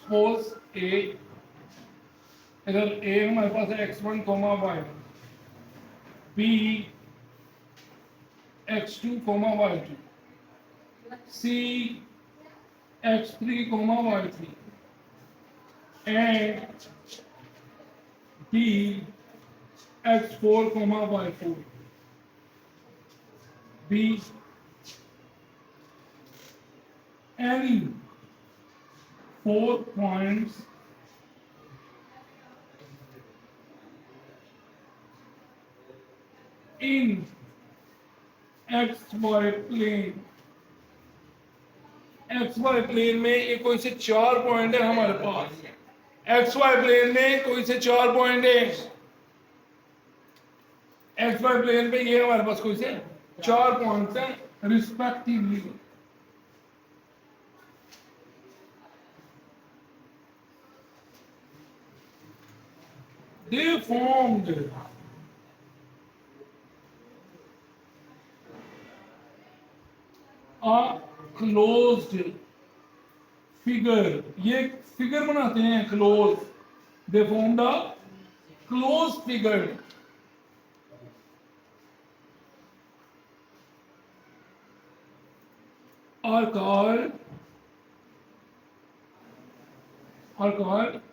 Suppose ए, इधर ए हमारे पास है x1 comma y, B x2 comma y2, C x3 comma y3 and D x4 comma y4. Be any 4 points in XY plane. XY plane में ये कोई से 4 point है हमारे पास. XY प्लेन में कोई से 4 पॉइंट है. XY प्लेन पे ये हमारे पास कोई से 4 पॉइंट्स हैं respectively. They formed a closed figure. ये फिगर बनाते हैं close. They formed a closed figure. Are called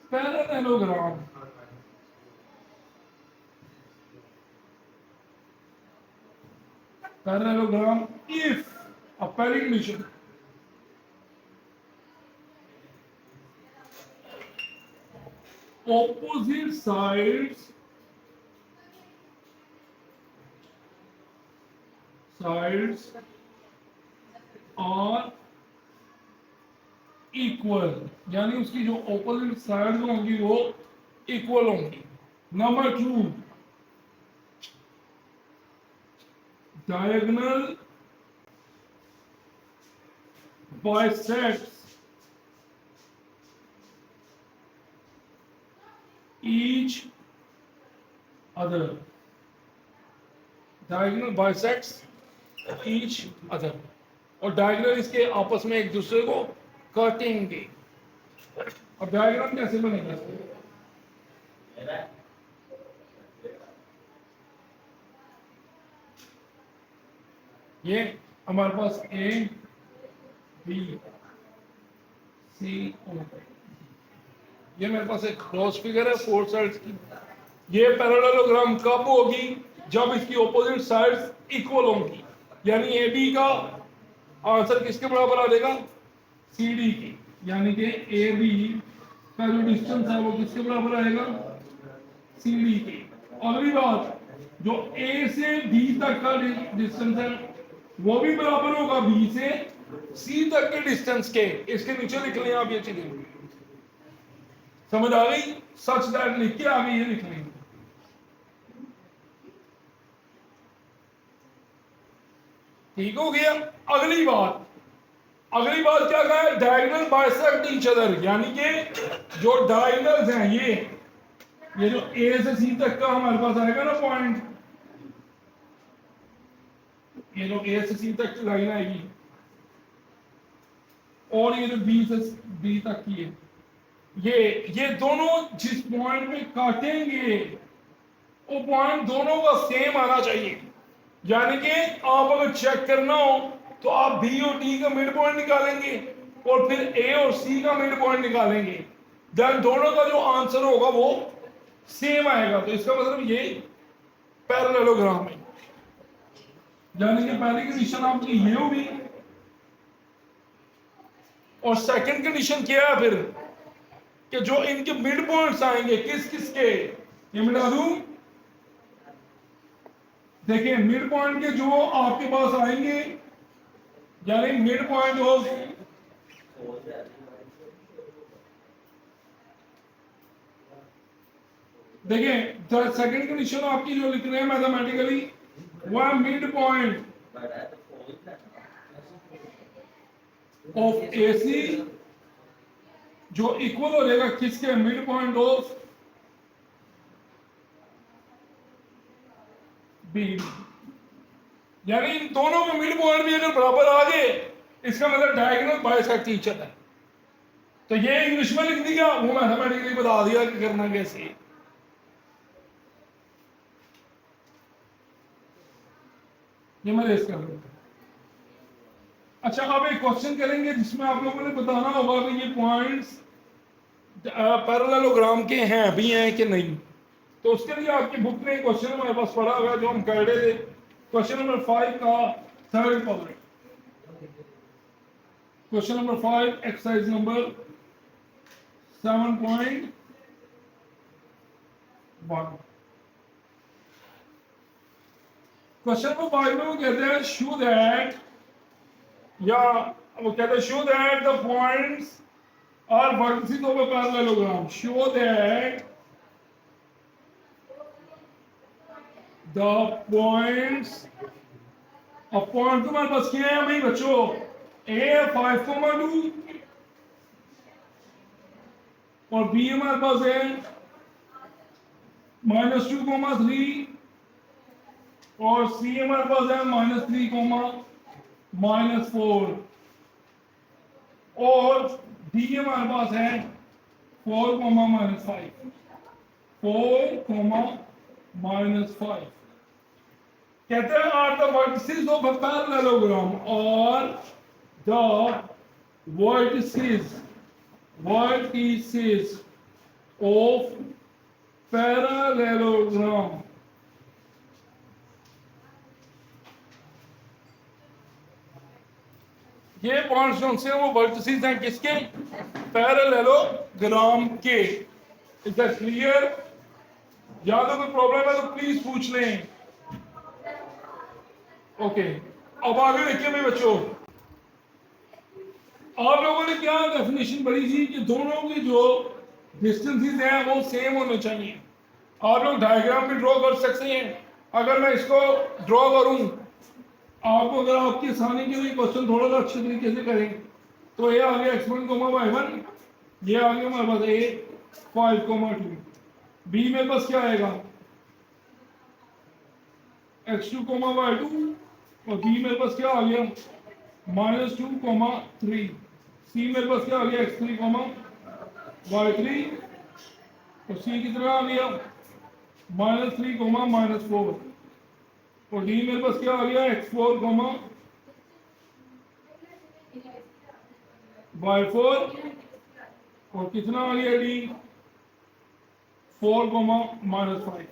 parallelogram. Parallelogram if a pairing condition opposite sides are equal, यानी उसकी जो opposite sides होंगी वो equal होंगी. Number 2, diagonal bisects each other. Diagonal bisects each other. और diagonal इसके आपस में एक दूसरे को काटेंगे. अब डायग्राम कैसे बनेगा? ये हमारे पास ए बी सी ओ, ये मेरे पास एक क्रॉस फिगर है 4 साइड्स की. ये पैरेललोग्राम कब होगी? जब इसकी ऑपोजिट साइड्स इक्वल होंगी. यानी ए बी का आंसर किसके बराबर आ जाएगा? सी डी की. यानी कि ए बी का जो डिस्टेंस है वो किसके बराबर आएगा? सी डी की. अगली बात, जो ए से बी तक का डिस्टेंस है वो भी बराबर होगा बी से सी तक के डिस्टेंस के. इसके नीचे लिख लें आप ये चीजें. समझ आ गई? सच दैट लिख के आगे ये लिख लेंगे. ठीक हो गया? अगली बात क्या कहा है? Diagonal bisect each other. यानी कि जो डायगोनल्स हैं ये जो ए से सी तक का हमारे पास आएगा ना पॉइंट, ये जो ए से सी तक की लाइन आएगी और ये जो बी से बी तक की है, ये दोनों जिस पॉइंट में काटेंगे वो पॉइंट दोनों का सेम आना चाहिए. यानी कि आप अगर चेक करना हो तो आप बी और डी का मिड पॉइंट निकालेंगे और फिर ए और सी का मिड पॉइंट निकालेंगे. देन दोनों का जो आंसर होगा वो सेम आएगा. तो इसका मतलब ये पैरेललोग्राम है. यानी कि पहली कंडीशन आपकी ये होगी और सेकंड कंडीशन क्या है फिर कि जो इनके मिड पॉइंट्स आएंगे किस किस के, ये मिटा दूं. देखिए मिड पॉइंट के जो आपके पास आएंगे, यानी मिड पॉइंट ऑफ देखिए सेकंड कंडीशन आपकी जो लिख रहे हैं मैथमेटिकली वो है मिड पॉइंट ऑफ एसी जो इक्वल हो जाएगा किसके? Mid point of B. यानी इन दोनों के मिड पॉइंट भी अगर बराबर आ गए इसका मतलब डायगोनल बाइसेक्ट ईच अदर. तो ये इंग्लिश में लिख दिया, वो मैथमेटिकली बता दिया कि करना कैसे। ये मैं रेस कर रहा हूँ। अच्छा, अब एक क्वेश्चन करेंगे जिसमें आप लोगों ने बताना होगा कि ये पॉइंट्स पैरेललोग्राम के हैं भी हैं कि नहीं। तो उसके लिए आपकी बुक में एक क्वेश्चन हमारे पास पड़ा हुआ है जो हम कर रहे थे, क्वेश्चन नंबर 5 का third part. Question number 5 exercise number 7.1। Question number 5 में वो कहते हैं शो दैट, या वो कहते हैं show that the points are vertices of a parallelogram, show that the points, अब पॉइंट तुम्हारे पास क्या है भाई बच्चों, ए 5,2 और बी हमारे पास है -2,3 और सी हमारे पास है -3,-4 और डी हमारे पास है 4,-5, 4,-5। कहते हैं are the vertices of a parallelogram, और द वर्टिसेस ऑफ पैरेललोग्राम। ये पॉइंट्स जो से वो वर्टिसेस हैं किसके, पैरेललोग्राम के। Is that clear? या तो कोई प्रॉब्लम है तो प्लीज पूछ लें। ओके, अब आगे देखिए भाई बच्चों, आप लोगों ने क्या डेफिनेशन पढ़ी थी कि दोनों की जो डिस्टेंसेस हैं वो सेम होने चाहिए। आप लोग डायग्राम भी ड्रॉ कर सकते हैं। अगर मैं इसको ड्रॉ करूं, आपको अगर आपकी आसानी के लिए क्वेश्चन थोड़ा सा अच्छे तरीके से करें, तो ये आ गया x1,y1, ये आ गया हमारे पास a 5,2, b मेरे पास क्या आएगा x2,y2 और b मेरे पास क्या आ गया -2,3, c मेरे पास क्या आ गया x3,y3 और c कितना आ गया -3,-4 और डी मेरे पास क्या आ गया x4,y4 और कितना आ गया डी 4,-5।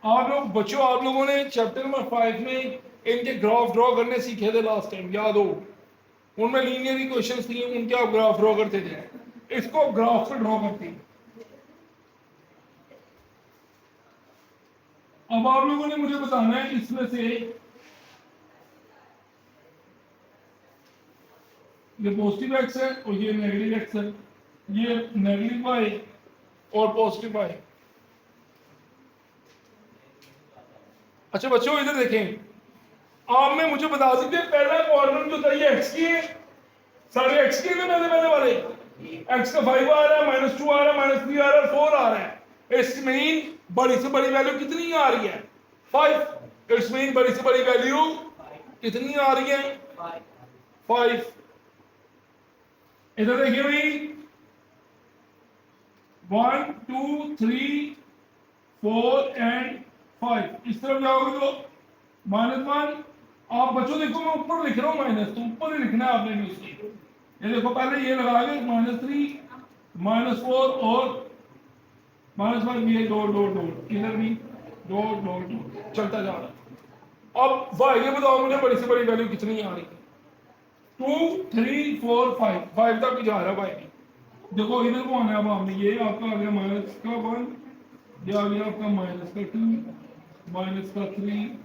आप लोग बच्चों, आप लोगों ने चैप्टर नंबर 5 में इनके ग्राफ ड्रॉ करने सीखे थे लास्ट टाइम, याद हो? उनमें लीनियर इक्वेशंस थी, उनके आप ग्राफ ड्रॉ करते थे। इसको ग्राफ पे ड्रॉ करते हैं। अब आप लोगों ने मुझे बताना है इसमें से ये पॉजिटिव एक्स है और ये नेगेटिव एक्स है, ये नेगेटिव वाई और पॉजिटिव वाई। अच्छा बच्चों इधर देखें, आपने मुझे बता दीजिए पहला कॉर्नर जो था ये एक्स की है, सारे एक्स के पहले वाले एक्स का 5 आ रहा है, -2 आ रहा है, -3 आ रहा है, 4 आ रहा है। इट्स मीन बड़ी से बड़ी वैल्यू कितनी आ रही है 5। इट्स मीन बड़ी से बड़ी वैल्यू कितनी आ रही है 5। इधर देखिए भाई 1 2 3 4 एंड 5, इस तरफ जाओगे तो -1। आप बच्चों देखो मैं ऊपर लिख रहा हूँ माइनस, तो ऊपर ही लिखना है आपने नीचे। ये देखो पहले ये लगा के -3 -4 और -1, ये डॉट डॉट डॉट, इधर भी डॉट डॉट डॉट चलता जा रहा है। अब वाह ये बताओ मुझे बड़ी से बड़ी वैल्यू कितनी आ रही है 2 3 4 5 तक जा रहा है भाई। देखो इधर को आना है। अब आपने ये आपका आ गया -1, ये आ गया आपका -2, -3,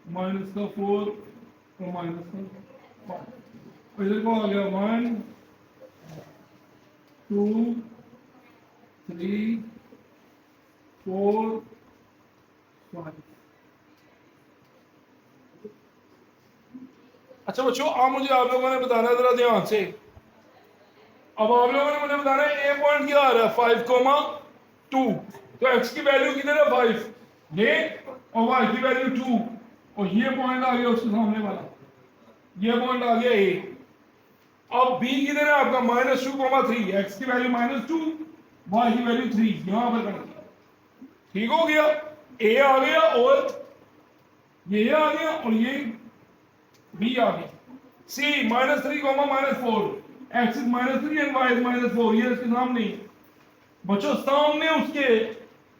-4 और -5। इधर को आ गया 1 2 3 4 5। अच्छा बच्चों आप लोगों ने बताना है जरा ध्यान से। अब आप लोगों ने मुझे बताना है ए पॉइंट क्या आ रहा है 5,2, तो एक्स की वैल्यू किधर है 5 ये, और वाई की वैल्यू 2, और ये पॉइंट आ गया उसके सामने वाला, ये पॉइंट आ गया ए। अब बी किधर है आपका -2,3, एक्स की वैल्यू -2, वाई की वैल्यू 3, यहां पर कर दिया। ठीक हो गया, ए आ गया और ये आ गया और ये बी आ गया। C -3, -4, x is -3 and y is -4, ये इसके सामने बच्चों सामने उसके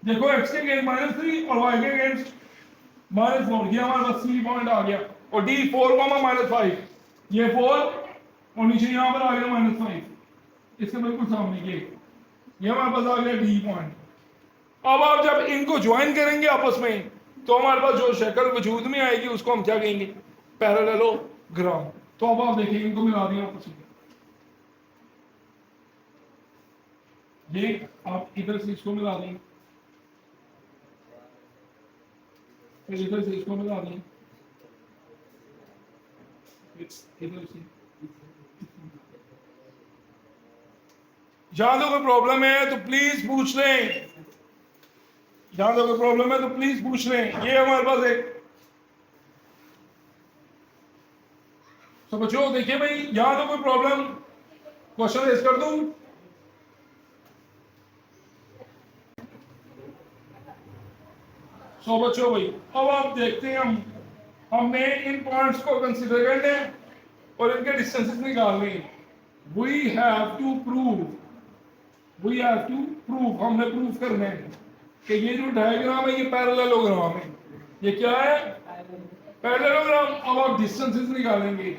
देखो, एक्स के अगेंस्ट -3 और वाई के अगेंस्ट -4, ये हमारे पास सी पॉइंट आ गया। और डी 4, -5, ये 4 और नीचे यहां पर आ गया -5, इसके बिल्कुल सामने ये हमारे पास आ गया डी पॉइंट। अब आप जब इनको ज्वाइन करेंगे आपस में तो हमारे पास जो शक्ल वजूद में आएगी उसको हम क्या कहेंगे, पैरेललोग्राम। तो अब आप देखिए इनको मिला दिया आपस में, ये आप इधर से इसको मिला दें, फिर इधर से इसको मिला दें, इधर से। जहां तो कोई प्रॉब्लम है तो प्लीज पूछ लें, जहां तो कोई प्रॉब्लम है तो प्लीज पूछ लें। ये हमारे पास एक तो बच्चों देखिए भाई, यहां तो कोई प्रॉब्लम, क्वेश्चन रेज कर दूं। सो बच्चों भाई अब आप देखते हैं, हमने इन पॉइंट्स को कंसीडर करना है और इनके डिस्टेंसेस निकालने हैं। वी हैव टू प्रूव, हमने प्रूव करना है कि ये जो डायग्राम है ये पैरेललोग्राम है। ये क्या है, पैरेललोग्राम। अब आप डिस्टेंसेस निकालेंगे।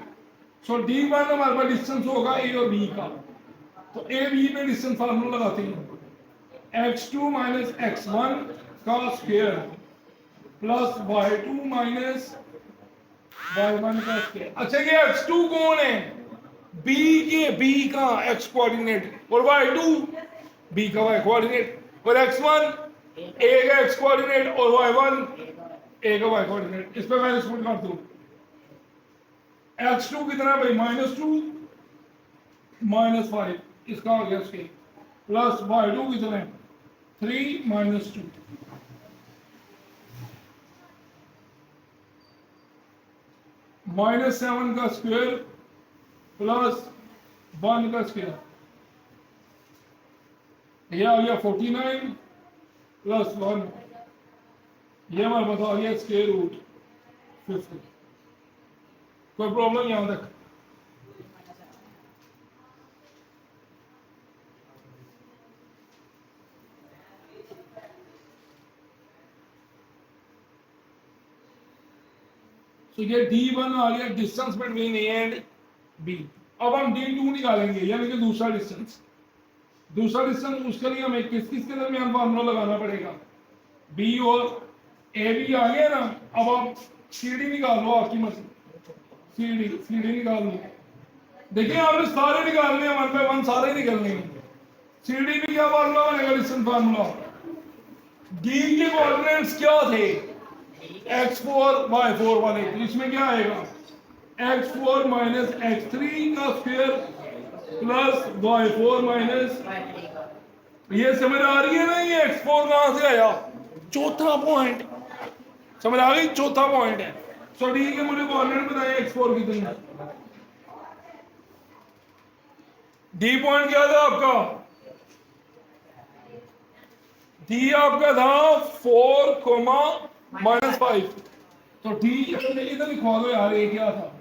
सो D1 हमारे पास डिस्टेंस होगा ए और बी का, तो ए बी में डिस्टेंस फार्मूला लगाते हैं, x2 - x1 का स्क्वायर प्लस y2 - y1 का स्क्वायर। अच्छा ये x2 कौन है, बी का x कोऑर्डिनेट और y2 बी का y कोऑर्डिनेट और x1 a का x कोऑर्डिनेट और y1 a का y कोऑर्डिनेट। इस पे मैं स्पूट कर दूं, x2 कितना भाई -2 -5, इसका हो गया स्केल, प्लस y2 कितना है 3 -2, -7 का स्क्वायर प्लस 1 का स्क्वायर, ये आ गया 49 प्लस 1, ये हमारे पास आ गया स्क्वायर रूट 50। कोई प्रॉब्लम यहां तक? तो ये D1 आ गया distance between A and B. अब हम D2 निकालेंगे, यानी कि दूसरा डिस्टेंस। उसके लिए हमें किसके दरमियान फार्मूला लगाना पड़ेगा, बी और ए बी आ गया ना। अब आप CD निकाल लो, आपकी मर्जी, CD निकाल लो। देखिए आपने सारे निकालने हैं, 1 by 1 सारे निकलने हैं। CD भी क्या फार्मूला बनेगा, डिस्टेंस फार्मूला। D के कोऑर्डिनेट्स क्या थे, x4 y4 वाले, तो इसमें क्या आएगा x4 - x3 का स्क्वायर प्लस y4 ये समझ आ रही है ना, ये x4 कहां से आया, चौथा पॉइंट समझ आ गई, चौथा पॉइंट है। सो डी के मुझे कोऑर्डिनेट बताइए x4 कितनी है। डी पॉइंट क्या था आपका, डी आपका था 4, -5, तो डी इधर लिखवा दो यार, ये क्या था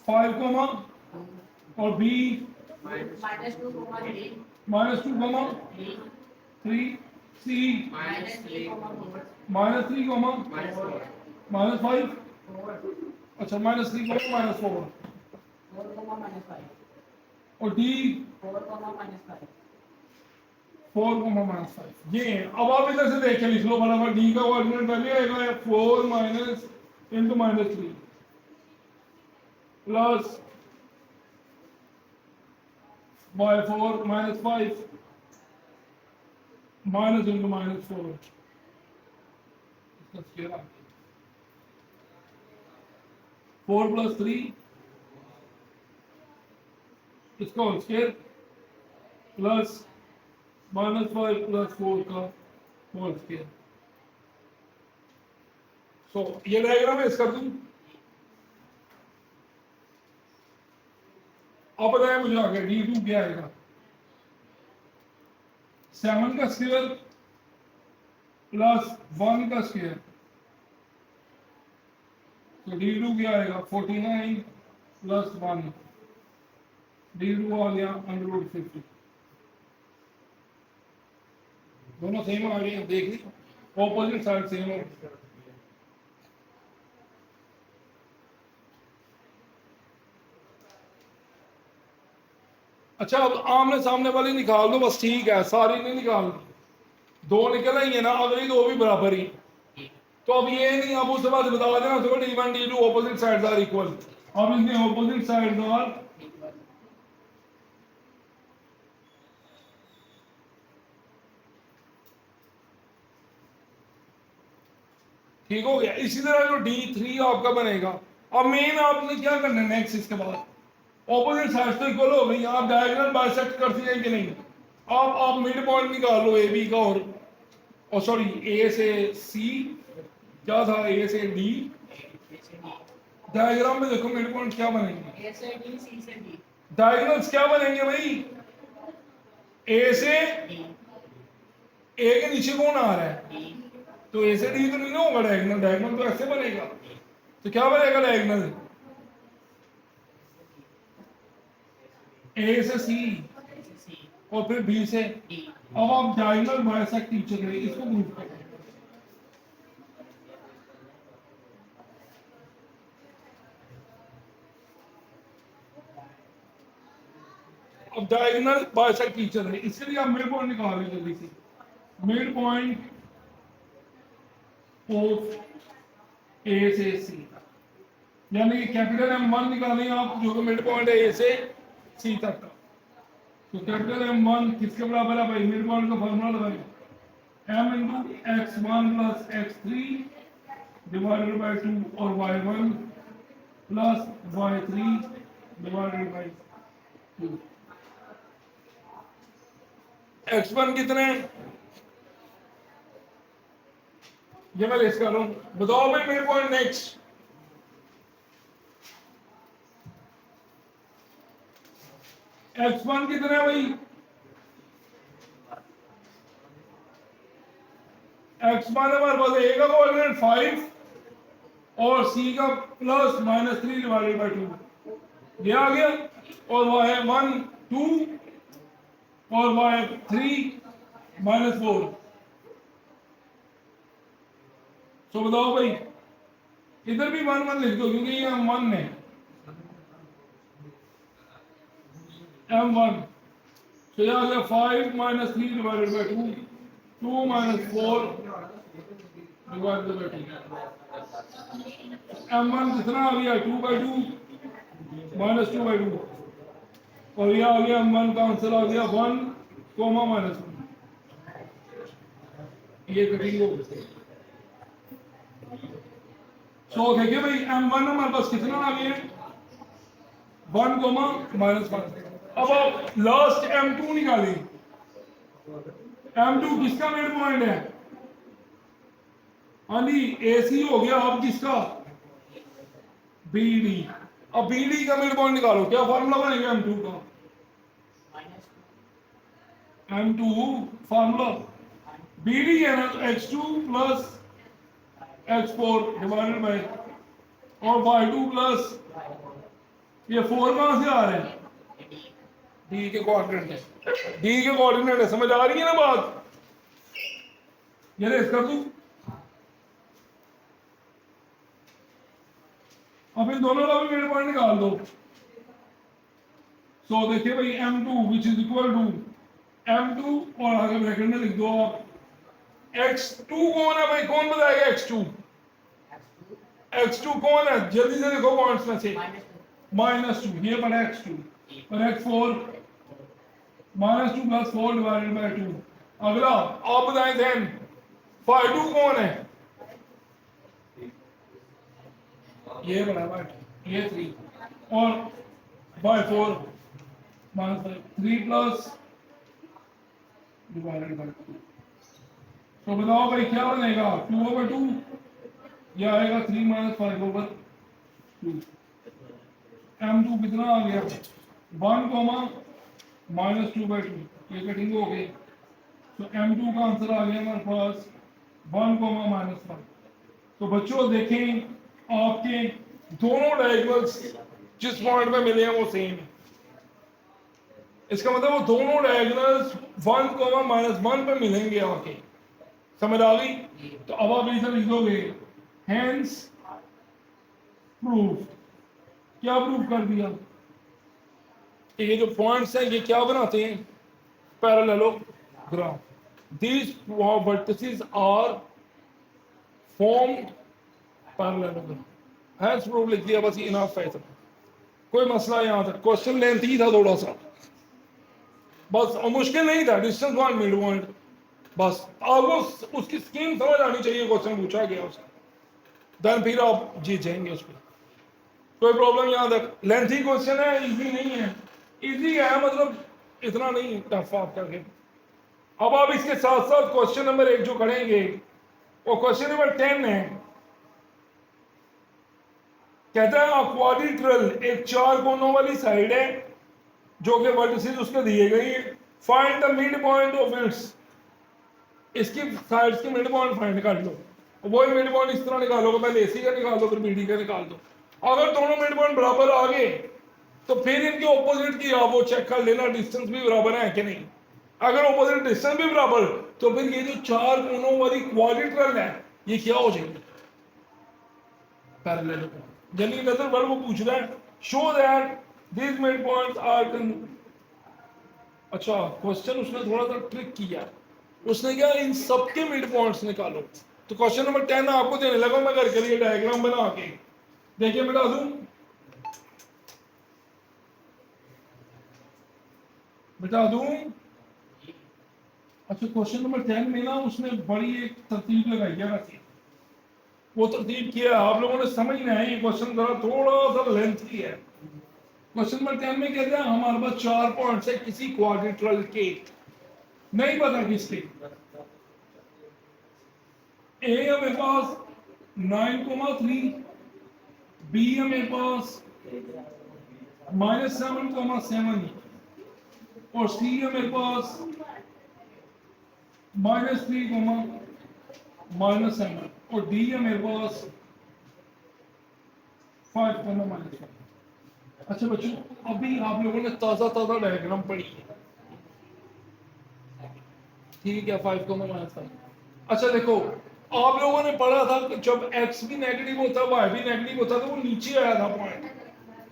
5, और बी -2, -3, सी -3, -5, अच्छा -3, -4, और डी 4, -5, ये है। अब आप इधर से देख के लिख लो बराबर, डी का कोऑर्डिनेट वैल्यू आएगा 4 - × -3 प्लस y4 -5 माइनस × -4, इसका स्क्वायर आ गया 4 + 3, इसका होल स्क्वायर प्लस -5 + 4 का होल स्क्वायर। सो ये डायग्राम है, इसका दूं अब बताया मुझे आगे D2 क्या आएगा 7 का स्क्वायर प्लस 1 का स्क्वायर तो D2 क्या आएगा 49 प्लस 1 D2 आ गया √50 दोनों सेम आ गए हैं देख ली ऑपोजिट साइड सेम है अच्छा अब आमने सामने वाली निकाल दो बस ठीक है सारी नहीं निकालनी दो निकल आई है ना अगली दो भी बराबर ही तो अब ये नहीं अब उसके बाद बता देना तो D1 D2 opposite sides are equal अब इनके ऑपोजिट साइड्स आर ठीक हो गया इसी तरह जो D3 आपका बनेगा अब मेन आपने क्या करना है नेक्स्ट इसके बाद ऑपोजिट साइड्स तो इक्वल हो गई आप डायगोनल बाइसेक्ट करती हैं कि नहीं आप मिड पॉइंट निकाल लो ए बी का और सॉरी ए से सी क्या था ए से डी डायग्राम में देखो मिड पॉइंट क्या बनेंगे ए से डी सी से डी डायगोनल्स क्या बनेंगे भाई ए से डी ए के नीचे कौन आ रहा है डी तो ए से डी तो नहीं ना होगा डायगोनल डायगोनल तो ऐसे बनेगा तो क्या बनेगा डायगोनल ए से सी सी और फिर बी से डी अब आप डायगोनल बाइसेक्ट टीचर करें इसको प्रूव करें अब डायगोनल बाइसेक्ट टीचर है इसके लिए आप मिड पॉइंट निकाल लो जल्दी से मिड पॉइंट ऑफ ए से सी यानी कि कैपिटल M1 निकालें आप जो कि मिड पॉइंट है ए से सी तक का तो कैपिटल M1 किसके बराबर है भाई मिड पॉइंट का फार्मूला लगाएं m into x1 plus x3 divided by 2 और y1 plus y3 divided by 2 x1 कितने ये मैं लिस्ट कर रहा हूं बताओ भाई मिड पॉइंट नेक्स्ट x1 कितना है भाई x1 हमारे पास a का कोऑर्डिनेट 5 और c का प्लस -3 डिवाइडेड बाय 2 ये आ गया और y1 2 और y3 -4 तो बताओ भाई इधर भी 1 1 लिख दो क्योंकि ये M1 है M1 तो ये आ गया 5 -3 divided by 2 2 -4 divided by 2 M1 कितना आ गया 2/2 -2/2 और ये आ गया M1 का आंसर आ गया 1 -1 ये कटिंग हो सो देखिए भाई M1 हमारे पास कितना आ गया 1 -1 अब आप लास्ट M2 निकालें M2 किसका मिड पॉइंट है हाँ जी AC हो गया अब किसका BD अब BD का मिड पॉइंट निकालो क्या फॉर्मूला बनेगा M2 का M2 फॉर्मूला BD है ना तो X2 plus X4 divided by और Y2 प्लस ये 4 कहां से आ रहे हैं डी के कोऑर्डिनेट है डी के कोऑर्डिनेट है समझ आ रही है ना बात ये रेस कर दूं अब इन दोनों का भी मिड पॉइंट निकाल दो सो देखिए भाई M2 which is equal to M2 और आगे ब्रैकेट में लिख दो आप X2 कौन है भाई कौन बताएगा X2 X2 कौन है जल्दी से देखो पॉइंट्स में से -2 ये पड़ा X2 और X4 -2 + 4 डिवाइडेड बाय 2 अगला आप बताएं देन phi2 कौन है ये बराबर ये 3 और बाय 4 -3 प्लस डिवाइडेड बाय 2 तो बताओ भाई क्या बनेगा 2/2 ये आएगा 3 - 5/2 M2 कितना आ गया 1 कोमा -2/2 ये कटिंग हो गई। तो M2 का आंसर आ गया हमारे पास 1 कोमा -1। तो बच्चों देखें आपके दोनों डायगोनल्स जिस पॉइंट में मिले हैं वो सेम है। इसका मतलब वो दोनों डायगोनल्स 1 कोमा -1 पे मिलेंगे आके। समझ आ गई? तो अब आप इसे लिख दोगे हेंस प्रूफ। क्या प्रूफ कर दिया? ये जो पॉइंट्स हैं ये क्या बनाते हैं? Parallelogram. These vertices are formed parallelogram. Hence proof लिख दिया, बस इनफ है इतना। कोई मसला यहां तक? क्वेश्चन लेंथी था थोड़ा सा, बस और मुश्किल नहीं था। डिस्टेंस पॉइंट, मिड पॉइंट, बस आपको उसकी स्कीम समझ आनी चाहिए। क्वेश्चन पूछा गया उसका, देन फिर आप जीत जाएंगे उस पर। कोई प्रॉब्लम यहां तक? लेंथी क्वेश्चन है, इजी नहीं है। इजी है मतलब इतना नहीं टफ आप करके। अब आप इसके साथ साथ क्वेश्चन नंबर 1 जो करेंगे वो क्वेश्चन नंबर 10 है। कहता है क्वाड्रिलेटरल एक 4 कोनों वाली साइड है जो कि वर्टिसेस उसके दिए गई है। Find the mid point of its. इसकी साइड्स की मिड पॉइंट फाइंड कर लो। वही मिड पॉइंट इस तरह निकालोगे, पहले एसी का निकाल दो फिर बीडी का निकाल दो। अगर दोनों मिड पॉइंट बराबर आ गए तो फिर इनके ऑपोजिट की आप वो चेक कर लेना डिस्टेंस भी बराबर है कि नहीं। अगर ऑपोजिट डिस्टेंस भी बराबर तो फिर ये जो 4 कोनों वाली क्वाड्रिलेटरल है ये क्या हो जाएगी? पैरेललोग्राम। यानी नजर वर्ड वो पूछ रहा है show that these mid points are. अच्छा क्वेश्चन उसने थोड़ा सा ट्रिक किया। उसने क्या इन सबके मिड पॉइंट्स निकालो। तो क्वेश्चन नंबर 10 आपको देने लगा मैं घर के लिए डायग्राम बना के। देखिए मिटा दूं, मिटा दूं। अच्छा क्वेश्चन नंबर 10 में ना उसने बड़ी एक तरतीब लगाई है वैसे। वो तरतीब किया है, आप लोगों ने समझना है। ये क्वेश्चन जरा थोड़ा सा लेंथी है। क्वेश्चन नंबर 10 में कहते हैं हमारे पास 4 पॉइंट्स है किसी क्वाड्रिलेटरल के, नहीं पता किसके। ए हमें पास 9,3, बी हमें पास -7,7 और सी हमें पास -3,-7 और डी हमें पास 5,-5। अच्छा बच्चों अभी आप लोगों ने ताजा ताजा डायग्राम पढ़ी है, ठीक है? 5,-5। अच्छा देखो आप लोगों ने पढ़ा था कि जब x भी नेगेटिव होता है y भी नेगेटिव होता है तो वो नीचे आया था पॉइंट।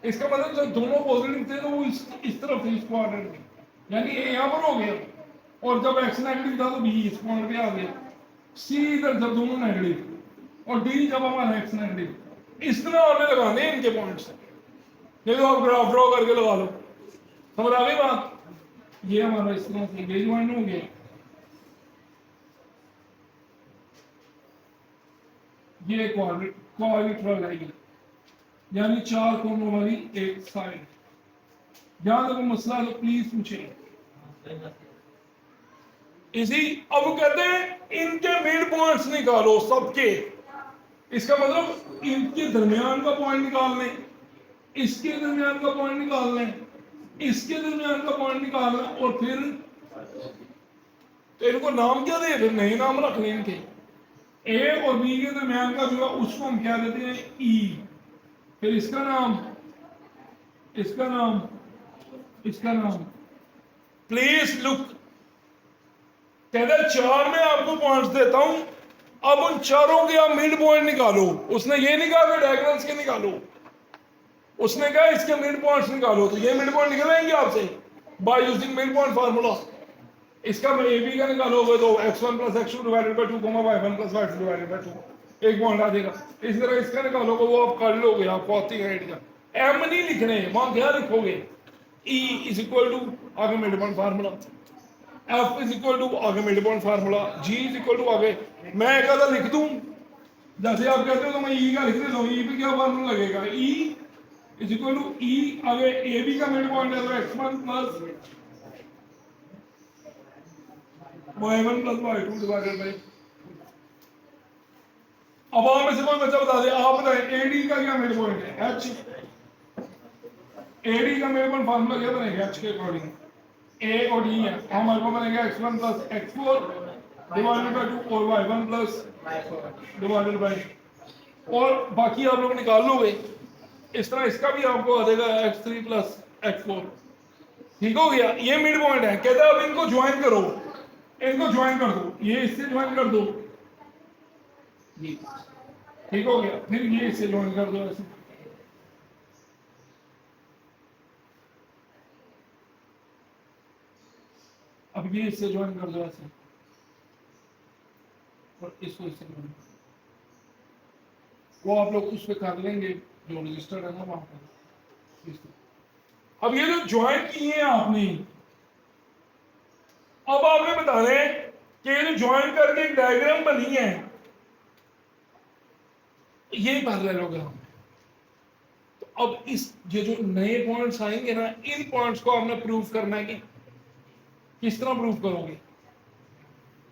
इसका मतलब जब दोनों पॉजिटिव थे तो वो इस तरफ थे, इस क्वाड्रेंट में, यानी a यहाँ पर हो गया। और जब x नेगेटिव था तो b इस पॉइंट पे आ गया। c इधर जब दोनों नेगेटिव और d जब हमारा x नेगेटिव। इस तरह आपने लगाने हैं इनके पॉइंट्स। ये तो आप ग्राफ ड्रॉ करके लगा लो। समझ आ गई बात? ये हमारा इस तरह से ये ज्वाइन हो गया। ये क्वाड्रिलेटरल है ये, यानी 4 कोनों वाली एक साइड। याद अगर मसला तो प्लीज पूछे। इसी अब कहते हैं इनके मिड पॉइंट्स निकालो सबके। इसका मतलब इनके दरमियान का पॉइंट निकालने, इसके दरमियान का पॉइंट निकालना, इसके दरमियान का पॉइंट निकालना और फिर तो इनको नाम क्या दे, फिर नए नाम रखने इनके। ए और बी के दरमियान का जो है उसको हम क्या देते हैं ई। फिर इसका नाम, इसका नाम, इसका नाम। प्लीज लुक, कहते 4 में आपको पॉइंट्स देता हूं, अब उन चारों के आप मिड पॉइंट निकालो। उसने ये नहीं कहा कि डायगोनल्स के निकालो, उसने कहा इसके मिड पॉइंट्स निकालो। तो ये मिड पॉइंट निकलेंगे आपसे by using mid point formula. इसका मैं ए बी का निकालोगे तो x1 + x2 divided by 2, y1 + y2 divided by 2 एक पॉइंट आ जाएगा। इस तरह इसका निकालोगे वो आप कर लोगे, आपको आती है आइडिया। एम नहीं लिखने, वहां क्या लिखोगे? E = आगे मिड पॉइंट फार्मूला, F = आगे मिड पॉइंट फार्मूला, G = आगे। मैं एक आधा लिख दूं जैसे आप कहते हो तो मैं E का लिख देता हूं। E पे क्या फार्मूला लगेगा? E = E आगे ए बी का मिड पॉइंट है तो x1 + y1 + y2 divided by. अब आप में से कोई बच्चा बता दे, आप बताएं एडी का क्या मिड पॉइंट है? H एडी का मेरे पास फार्मूला क्या बनेगा एच के अकॉर्डिंग, ए और डी है, हमारे पास बनेगा x1 plus x4 divided by 2 और y1 प्लस डिवाइडेड बाय, और बाकी आप लोग निकाल लोगे इस तरह, इसका भी आपको आ जाएगा x3 प्लस x4। ठीक हो गया, ये मिड पॉइंट है। कहता है अब इनको ज्वाइन करो, इनको ज्वाइन कर दो, ये इससे ज्वाइन कर दो, ठीक हो गया, फिर ये इससे ज्वाइन कर दो ऐसे, अब ये इससे ज्वाइन कर दो ऐसे, और इसको इससे ज्वाइन, वो आप लोग उस पे कर लेंगे जो रजिस्टर्ड है ना वहां पर। अब ये जो ज्वाइन किए हैं आपने, अब आपने बताना है कि ये जो ज्वाइन करके एक डायग्राम बनी है, ये पैरेललोग्राम है। तो अब इस ये जो नए पॉइंट्स आएंगे ना, इन पॉइंट्स को आपने प्रूव करना है कि किस तरह प्रूव करोगे।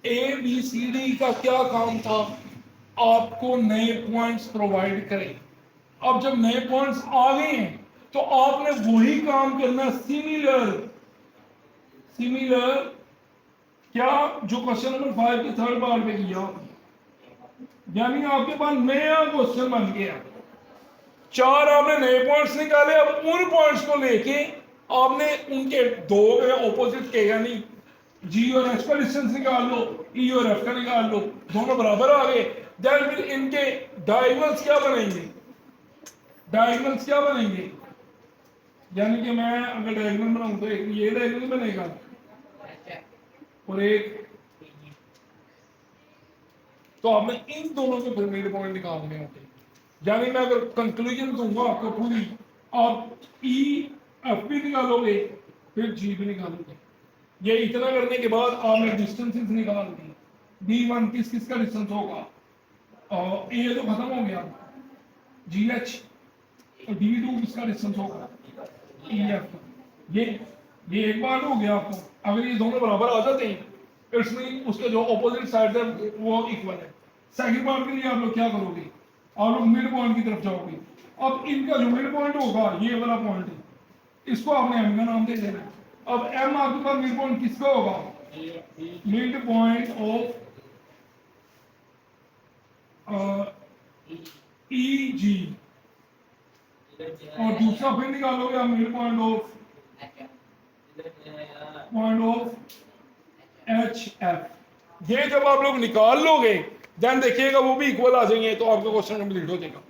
ए बी सी डी का क्या काम था, आपको नए पॉइंट्स प्रोवाइड करें। अब जब नए पॉइंट्स आ गए हैं तो आपने वही काम करना, सिमिलर सिमिलर क्या जो क्वेश्चन नंबर 5 के थर्ड पार्ट में किया, यानी आपके पास नया क्वेश्चन बन गया। चार आपने नए पॉइंट्स निकाले, अब उन पॉइंट्स को लेके आपने उनके दो ऑपोजिट के यानी जी और एच का डिस्टेंस निकाल लो, ई और एफ का निकाल लो, दोनों बराबर आ गए। देन फिर इनके डायगोनल्स क्या बनेंगे, डायगोनल्स क्या बनेंगे, यानी कि मैं अगर डायगोनल बनाऊं तो एक ये डायगोनल बनेगा और एक, तो आपने इन दोनों के फिर मिड पॉइंट निकालने होंगे। यानी मैं अगर कंक्लूजन दूंगा आपको पूरी, आप ई एफ भी निकालोगे फिर जी भी निकालोगे। ये इतना करने के बाद आपने डिस्टेंसेस निकाल दी, D1 किस किस का डिस्टेंस होगा, और ए तो खत्म हो गया, जी एच, और D2 किसका डिस्टेंस होगा, ई एफ। ये एक बार हो गया आपको। अगर ये दोनों बराबर आ जाते हैं इसमें उसके जो ऑपोजिट साइड है वो इक्वल है। सेकंड पार्ट के लिए आप लोग क्या करोगे, आप लोग मिड पॉइंट की तरफ जाओगे। अब इनका जो मिड पॉइंट होगा ये वाला पॉइंट है, इसको आपने एम का नाम दे देना है। अब एम आपके पास मिड पॉइंट किसका होगा, मिड पॉइंट ऑफ ई जी, और दूसरा फिर निकालोगे आप mid point of H F. ये जब आप लोग निकाल लोगे देन देखिएगा वो भी इक्वल आ जाएंगे, तो आपका क्वेश्चन कंप्लीट हो जाएगा।